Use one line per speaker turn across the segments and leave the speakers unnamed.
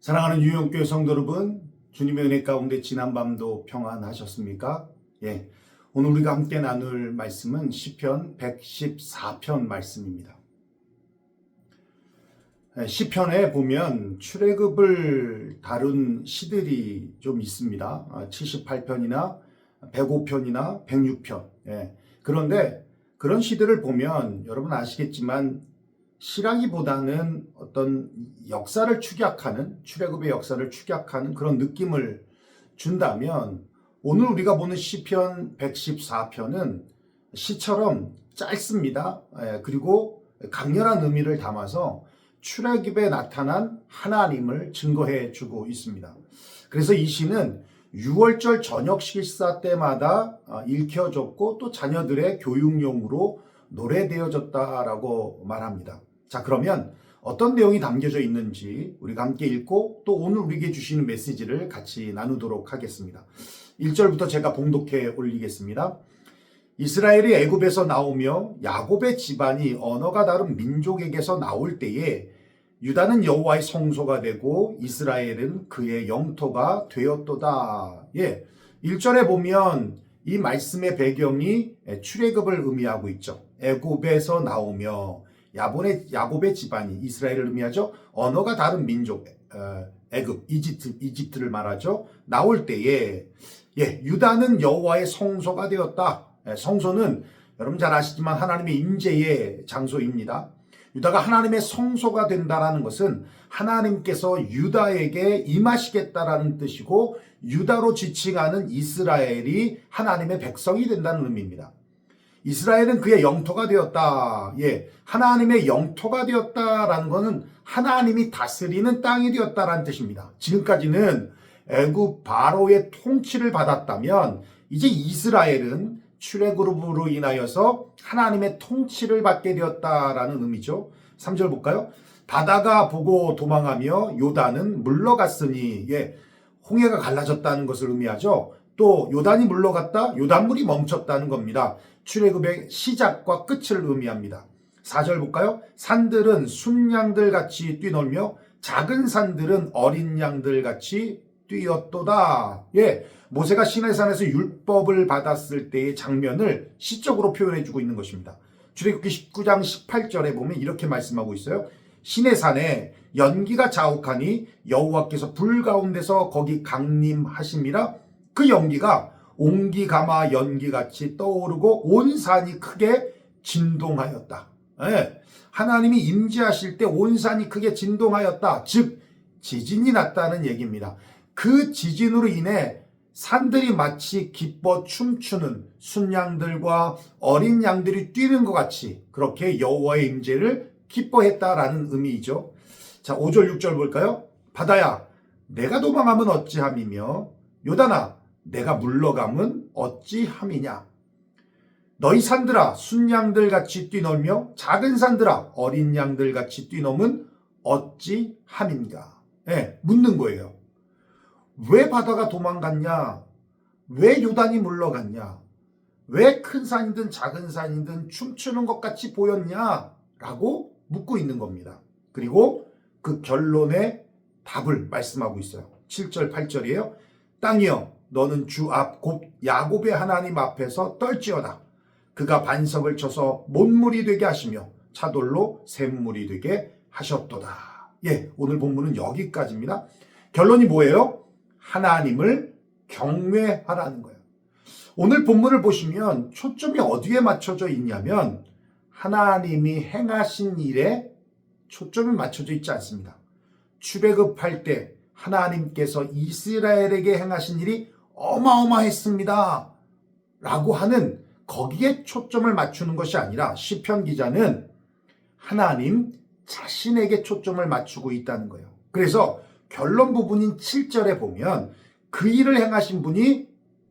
사랑하는 유영교회 성도 여러분, 주님의 은혜 가운데 지난밤도 평안하셨습니까? 예, 오늘 우리가 함께 나눌 말씀은 시편 114편 말씀입니다. 시편에 보면 출애굽을 다룬 시들이 좀 있습니다. 78편이나 105편이나 106편. 그런데 그런 시들을 보면 여러분 아시겠지만 시라기보다는 어떤 역사를 축약하는, 출애굽의 역사를 축약하는 그런 느낌을 준다면, 오늘 우리가 보는 시편 114편은 시처럼 짧습니다. 그리고 강렬한 의미를 담아서 출애굽에 나타난 하나님을 증거해 주고 있습니다. 그래서 이 시는 6월절 저녁 식사 때마다 읽혀졌고 또 자녀들의 교육용으로 노래되어졌다라고 말합니다. 자, 그러면 어떤 내용이 담겨져 있는지 우리가 함께 읽고 또 오늘 우리에게 주시는 메시지를 같이 나누도록 하겠습니다. 1절부터 제가 봉독해 올리겠습니다. 이스라엘이 애굽에서 나오며 야곱의 집안이 언어가 다른 민족에게서 나올 때에 유다는 여호와의 성소가 되고 이스라엘은 그의 영토가 되었도다. 1절에 보면 이 말씀의 배경이 출애굽을 의미하고 있죠. 애굽에서 나오며 야곱의 집안이, 이스라엘을 의미하죠. 언어가 다른 민족, 애굽, 이집트를 말하죠. 나올 때에 유다는 여호와의 성소가 되었다. 성소는 여러분 잘 아시지만 하나님의 임재의 장소입니다. 유다가 하나님의 성소가 된다라는 것은 하나님께서 유다에게 임하시겠다라는 뜻이고, 유다로 지칭하는 이스라엘이 하나님의 백성이 된다는 의미입니다. 이스라엘은 그의 영토가 되었다. 하나님의 영토가 되었다라는 것은 하나님이 다스리는 땅이 되었다라는 뜻입니다. 지금까지는 애굽 바로의 통치를 받았다면 이제 이스라엘은 출애굽으로 인하여서 하나님의 통치를 받게 되었다라는 의미죠. 3절 볼까요? 바다가 보고 도망하며 요단은 물러갔으니, 홍해가 갈라졌다는 것을 의미하죠. 또 요단이 물러갔다, 요단물이 멈췄다는 겁니다. 출애굽의 시작과 끝을 의미합니다. 4절 볼까요? 산들은 순양들 같이 뛰놀며 작은 산들은 어린 양들 같이 뛰었도다. 모세가 시내산에서 율법을 받았을 때의 장면을 시적으로 표현해주고 있는 것입니다. 출애굽기 19장 18절에 보면 이렇게 말씀하고 있어요. 시내산에 연기가 자욱하니 여호와께서 불 가운데서 거기 강림하심이라. 그 연기가 옹기가마 연기같이 떠오르고 온 산이 크게 진동하였다. 하나님이 임재하실 때 온 산이 크게 진동하였다. 즉 지진이 났다는 얘기입니다. 그 지진으로 인해 산들이 마치 기뻐 춤추는 순양들과 어린 양들이 뛰는 것 같이 그렇게 여호와의 임재를 기뻐했다라는 의미이죠. 자, 5절 6절 볼까요? 바다야 내가 도망하면 어찌함이며 요단아 내가 물러감은 어찌함이냐. 너희 산들아 순양들 같이 뛰놀며 작은 산들아 어린 양들 같이 뛰노면 어찌함인가. 묻는 거예요. 왜 바다가 도망갔냐? 왜 요단이 물러갔냐? 왜 큰 산이든 작은 산이든 춤추는 것 같이 보였냐? 라고 묻고 있는 겁니다. 그리고 그 결론의 답을 말씀하고 있어요. 7절 8절이에요. 땅이여 너는 주 앞 곧 야곱의 하나님 앞에서 떨지어다. 그가 반석을 쳐서 못물이 되게 하시며 차돌로 샘물이 되게 하셨도다. 오늘 본문은 여기까지입니다. 결론이 뭐예요? 하나님을 경외하라는 거예요. 오늘 본문을 보시면 초점이 어디에 맞춰져 있냐면 하나님이 행하신 일에 초점이 맞춰져 있지 않습니다. 출애굽할 때 하나님께서 이스라엘에게 행하신 일이 어마어마했습니다 라고 하는 거기에 초점을 맞추는 것이 아니라 시편 기자는 하나님 자신에게 초점을 맞추고 있다는 거예요. 그래서 결론 부분인 7절에 보면 그 일을 행하신 분이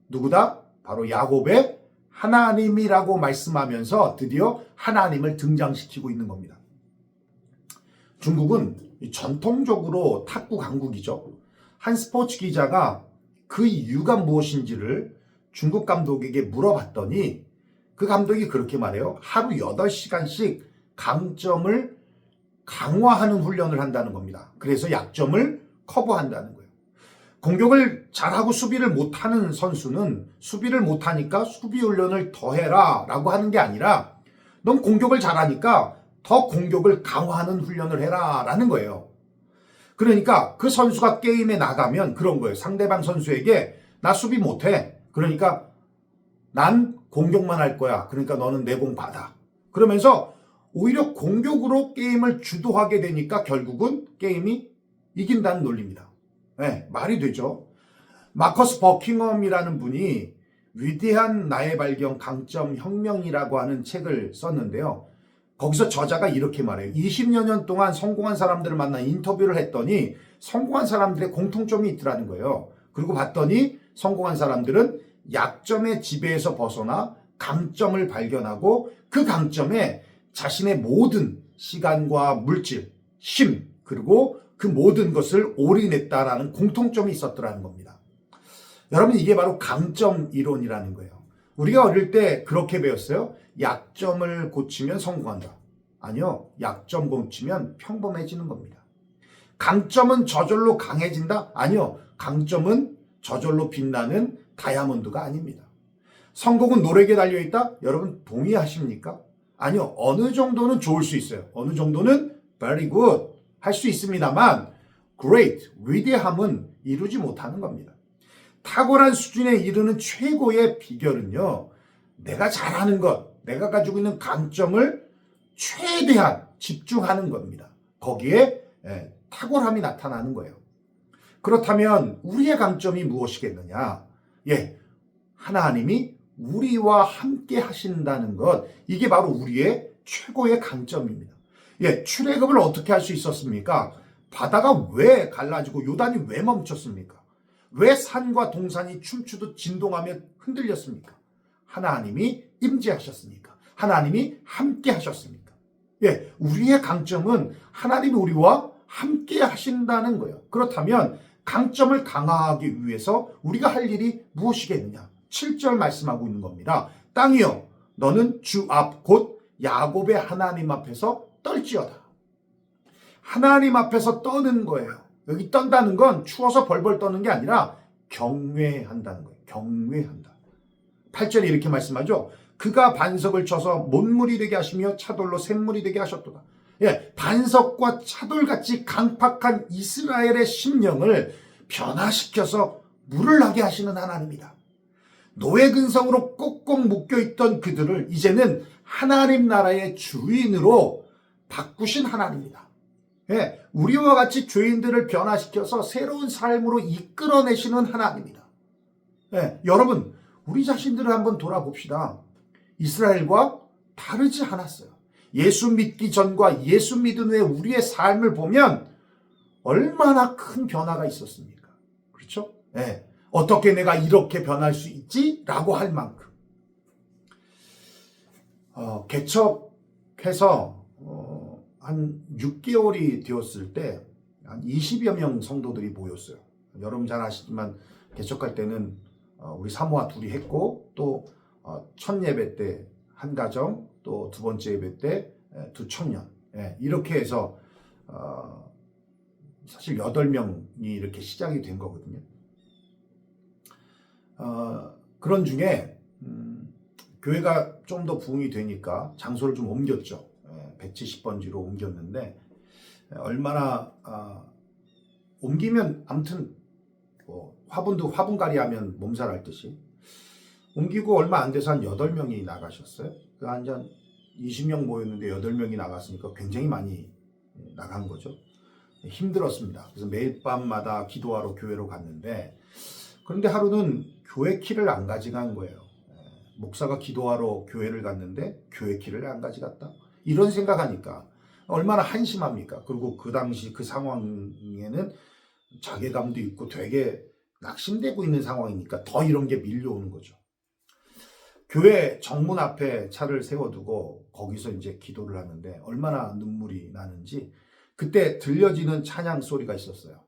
누구다? 바로 야곱의 하나님이라고 말씀하면서 드디어 하나님을 등장시키고 있는 겁니다. 중국은 전통적으로 탁구 강국이죠. 한 스포츠 기자가 그 이유가 무엇인지를 중국 감독에게 물어봤더니 그 감독이 그렇게 말해요. 하루 8시간씩 강점을 강화하는 훈련을 한다는 겁니다. 그래서 약점을 커버한다는 거예요. 공격을 잘하고 수비를 못하는 선수는 수비를 못하니까 수비 훈련을 더 해라 라고 하는 게 아니라 넌 공격을 잘하니까 더 공격을 강화하는 훈련을 해라 라는 거예요. 그러니까 그 선수가 게임에 나가면 그런 거예요. 상대방 선수에게 나 수비 못해. 그러니까 난 공격만 할 거야. 그러니까 너는 내 공 받아. 그러면서 오히려 공격으로 게임을 주도하게 되니까 결국은 게임이 이긴다는 논리입니다. 네, 말이 되죠. 마커스 버킹엄이라는 분이 위대한 나의 발견 강점 혁명이라고 하는 책을 썼는데요. 거기서 저자가 이렇게 말해요. 20여 년 동안 성공한 사람들을 만나 인터뷰를 했더니 성공한 사람들의 공통점이 있더라는 거예요. 그리고 봤더니 성공한 사람들은 약점의 지배에서 벗어나 강점을 발견하고 그 강점에 자신의 모든 시간과 물질, 힘, 그리고 그 모든 것을 올인했다라는 공통점이 있었더라는 겁니다. 여러분, 이게 바로 강점 이론이라는 거예요. 우리가 어릴 때 그렇게 배웠어요. 약점을 고치면 성공한다. 아니요. 약점 고치면 평범해지는 겁니다. 강점은 저절로 강해진다? 아니요. 강점은 저절로 빛나는 다이아몬드가 아닙니다. 성공은 노력에 달려있다? 여러분 동의하십니까? 아니요. 어느 정도는 좋을 수 있어요. 어느 정도는 very good 할 수 있습니다만 great, 위대함은 이루지 못하는 겁니다. 탁월한 수준에 이르는 최고의 비결은요. 내가 잘하는 것, 내가 가지고 있는 강점을 최대한 집중하는 겁니다. 거기에 탁월함이 나타나는 거예요. 그렇다면 우리의 강점이 무엇이겠느냐? 하나님이 우리와 함께 하신다는 것, 이게 바로 우리의 최고의 강점입니다. 출애굽을 어떻게 할 수 있었습니까? 바다가 왜 갈라지고 요단이 왜 멈췄습니까? 왜 산과 동산이 춤추듯 진동하며 흔들렸습니까? 하나님이 임재하셨으니까. 하나님이 함께 하셨으니까. 우리의 강점은 하나님이 우리와 함께 하신다는 거예요. 그렇다면 강점을 강화하기 위해서 우리가 할 일이 무엇이겠느냐? 7절 말씀하고 있는 겁니다. 땅이여, 너는 주 앞 곧 야곱의 하나님 앞에서 떨지어다. 하나님 앞에서 떠는 거예요. 여기 떤다는 건 추워서 벌벌 떠는 게 아니라 경외한다는 거예요. 경외한다. 8절에 이렇게 말씀하죠. 그가 반석을 쳐서 못물이 되게 하시며 차돌로 샘물이 되게 하셨도다. 반석과 차돌같이 강팍한 이스라엘의 심령을 변화시켜서 물을 나게 하시는 하나님이다. 노예 근성으로 꼭꼭 묶여있던 그들을 이제는 하나님 나라의 주인으로 바꾸신 하나님이다. 우리와 같이 죄인들을 변화시켜서 새로운 삶으로 이끌어내시는 하나님이다. 여러분, 우리 자신들을 한번 돌아봅시다. 이스라엘과 다르지 않았어요. 예수 믿기 전과 예수 믿은 후에 우리의 삶을 보면 얼마나 큰 변화가 있었습니까? 그렇죠? 어떻게 내가 이렇게 변할 수 있지? 라고 할 만큼. 개척해서 한 6개월이 되었을 때 한 20여 명 성도들이 모였어요. 여러분 잘 아시지만 개척할 때는 우리 사모와 둘이 했고 또 첫 예배 때 한 가정, 또 두 번째 예배 때 두 청년, 이렇게 해서 사실 8명이 이렇게 시작이 된 거거든요. 그런 중에 교회가 좀 더 부흥이 되니까 장소를 좀 옮겼죠. 170번지로 옮겼는데 얼마나 옮기면 아무튼 화분도 화분갈이 하면 몸살 앓듯이 옮기고 얼마 안 돼서 한 8명이 나가셨어요. 한 20명 모였는데 8명이 나갔으니까 굉장히 많이 나간 거죠. 힘들었습니다. 그래서 매일 밤마다 기도하러 교회로 갔는데 그런데 하루는 교회 키를 안 가져간 거예요. 목사가 기도하러 교회를 갔는데 교회 키를 안 가져갔다. 이런 생각하니까 얼마나 한심합니까? 그리고 그 당시 그 상황에는 자괴감도 있고 되게 낙심되고 있는 상황이니까 더 이런 게 밀려오는 거죠. 교회 정문 앞에 차를 세워두고 거기서 이제 기도를 하는데 얼마나 눈물이 나는지 그때 들려지는 찬양 소리가 있었어요.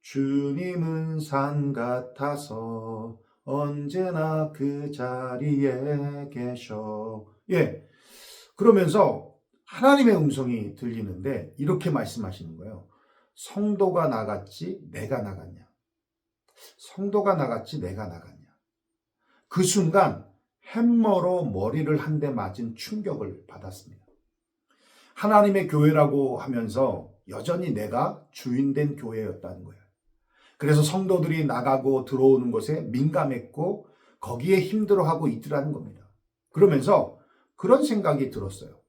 주님은 산 같아서 언제나 그 자리에 계셔. 그러면서 하나님의 음성이 들리는데 이렇게 말씀하시는 거예요. 성도가 나갔지 내가 나갔냐? 성도가 나갔지 내가 나갔냐? 그 순간 햄머로 머리를 한 대 맞은 충격을 받았습니다. 하나님의 교회라고 하면서 여전히 내가 주인된 교회였다는 거예요. 그래서 성도들이 나가고 들어오는 것에 민감했고 거기에 힘들어하고 있더라는 겁니다. 그러면서 그런 생각이 들었어요.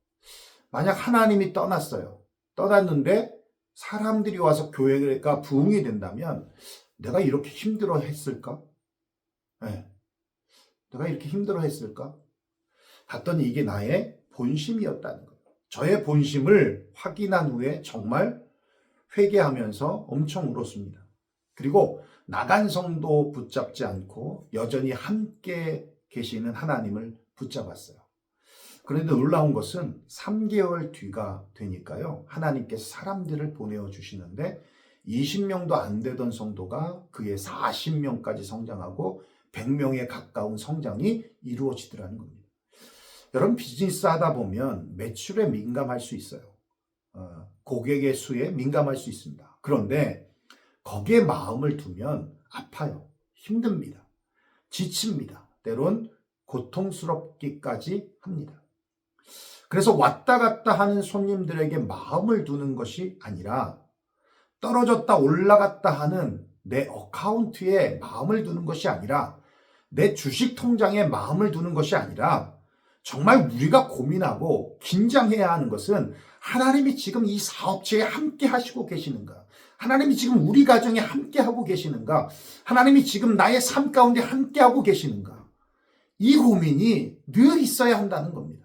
만약 하나님이 떠났어요. 떠났는데 사람들이 와서 교회가 부흥이 된다면 내가 이렇게 힘들어 했을까? 네. 내가 이렇게 힘들어 했을까? 봤더니 이게 나의 본심이었다는 거예요. 저의 본심을 확인한 후에 정말 회개하면서 엄청 울었습니다. 그리고 나간 성도 붙잡지 않고 여전히 함께 계시는 하나님을 붙잡았어요. 그런데 놀라운 것은 3개월 뒤가 되니까요. 하나님께서 사람들을 보내어 주시는데 20명도 안 되던 성도가 그의 40명까지 성장하고 100명에 가까운 성장이 이루어지더라는 겁니다. 여러분 비즈니스 하다 보면 매출에 민감할 수 있어요. 고객의 수에 민감할 수 있습니다. 그런데 거기에 마음을 두면 아파요. 힘듭니다. 지칩니다. 때론 고통스럽기까지 합니다. 그래서 왔다 갔다 하는 손님들에게 마음을 두는 것이 아니라 떨어졌다 올라갔다 하는 내 어카운트에 마음을 두는 것이 아니라 내 주식 통장에 마음을 두는 것이 아니라 정말 우리가 고민하고 긴장해야 하는 것은 하나님이 지금 이 사업체에 함께 하시고 계시는가? 하나님이 지금 우리 가정에 함께 하고 계시는가? 하나님이 지금 나의 삶 가운데 함께 하고 계시는가? 이 고민이 늘 있어야 한다는 겁니다.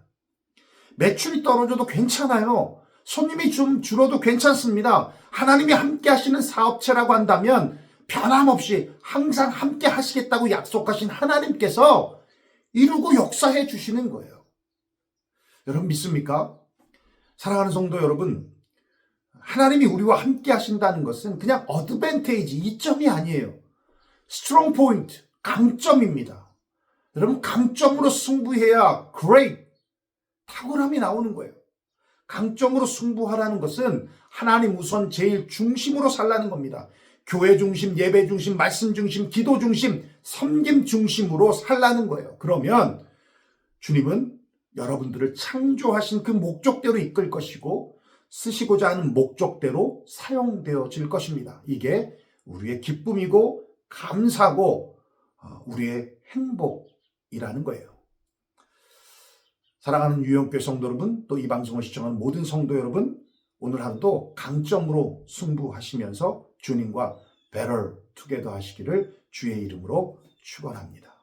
매출이 떨어져도 괜찮아요. 손님이 좀 줄어도 괜찮습니다. 하나님이 함께 하시는 사업체라고 한다면 변함없이 항상 함께 하시겠다고 약속하신 하나님께서 이루고 역사해 주시는 거예요. 여러분 믿습니까? 사랑하는 성도 여러분, 하나님이 우리와 함께 하신다는 것은 그냥 어드밴테이지, 이점이 아니에요. 스트롱 포인트, 강점입니다. 여러분 강점으로 승부해야 great, 탁월함이 나오는 거예요. 강점으로 승부하라는 것은 하나님 우선 제일 중심으로 살라는 겁니다. 교회 중심, 예배 중심, 말씀 중심, 기도 중심, 섬김 중심으로 살라는 거예요. 그러면 주님은 여러분들을 창조하신 그 목적대로 이끌 것이고 쓰시고자 하는 목적대로 사용되어질 것입니다. 이게 우리의 기쁨이고 감사고 우리의 행복이라는 거예요. 사랑하는 유영교회 성도 여러분, 또 이 방송을 시청하는 모든 성도 여러분, 오늘 하루도 강점으로 승부하시면서 주님과 better together 하시기를 주의 이름으로 축원합니다.